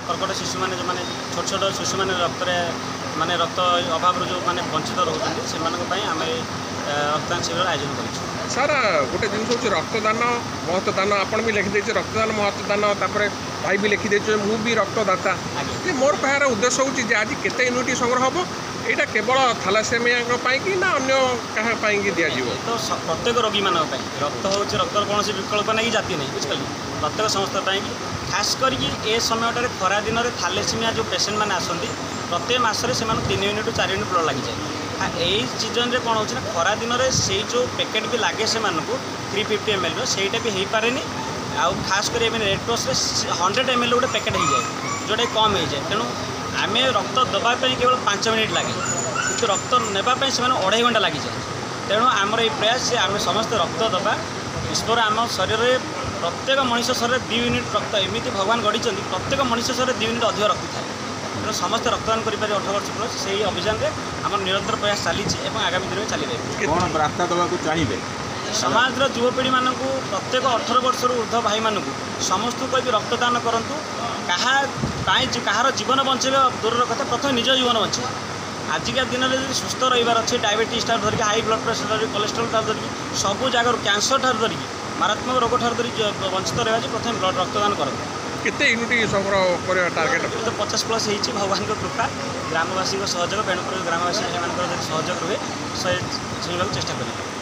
कर्कट शिशु मैंने जो मैंने छोट छोट शिशु मैंने रक्त माने रक्त अभाव जो मैंने वंचित रोचते से आम रक्तदान शिविर आयोजन कर सर गोटे जिन हूँ रक्तदान महत्वदान आपड़ भी लिखिदे रक्तदान महत्वदान भाई भी लिखिदे मु भी रक्तदाता ये मोर कहार उद्देश्य हूँ आज केते यूनिट संग्रह हम यहाँ केवल थैलासेमिया कि ना अन्य क्या दिज्व तो प्रत्येक रोगी मान रक्त हूँ रक्तर कौन विकल्प नहीं जाति नहीं बुझे प्रत्येक समस्त खास करके समय खरा दिन में थैलेसेमिया जो पेसेंट मैंने आसती प्रत्येक मसरे से 3 यूनिट 4 यूनिट ब्लड लगी जाए यही सीजन में कौन हो खरा दिन में से जो पैकेट भी लगे से 350 ml सेटा भी हो पारे आउ खास कर रेड क्रॉस 100 ml गोटे पैकेट हो जाए जोटा कम हो जाए तेणु आम रक्त देवाई केवल 5 मिनिट लगे कि रक्त नापी से 2.5 घंटा लगी जाए तेणु आमर ये प्रयास आम समस्त रक्त देवा ईश्वर आम शरीर में प्रत्येक मनुष्य शरीर 2 यूनिट रक्त एमती भगवान गढ़ी प्रत्येक मनुष्य शरीर 2 यूनिट अधिक रक्त थाए तेणु समस्त रक्तदान करें 18 वर्ष प्लस से अभियान में आम निरंतर प्रयास चली आगामी दिन में चलिए कौन वार्ता देवाक चाहिए समाज युवपीढ़ी मानू प्रत्येक 18 वर्ष ऊर्ध्व भाई मानू समस्त को रक्तदान करूँ कहार जीवन बचे दूर कथा प्रथम निज जीवन बचे आजिका दिन में जो सुस्थ रही अच्छे डायबिटीज ठार धरिक हाई ब्लड प्रेसर धरिक कोलेस्ट्रोल ठार धरिक सबू जगार कैंसर ठार धरिक मारात्मक रोग ठार धरिक वंचित रहा प्रथम ब्लड रक्तदान करते केते यूनिट संग्रह कर टार्गेट तो 50 प्लस होती भगवान कृपा ग्रामवासी सहयोग बेणुपुर ग्रामवासी सहयोग रुहे 100 छुईवाक चेष्टा करें।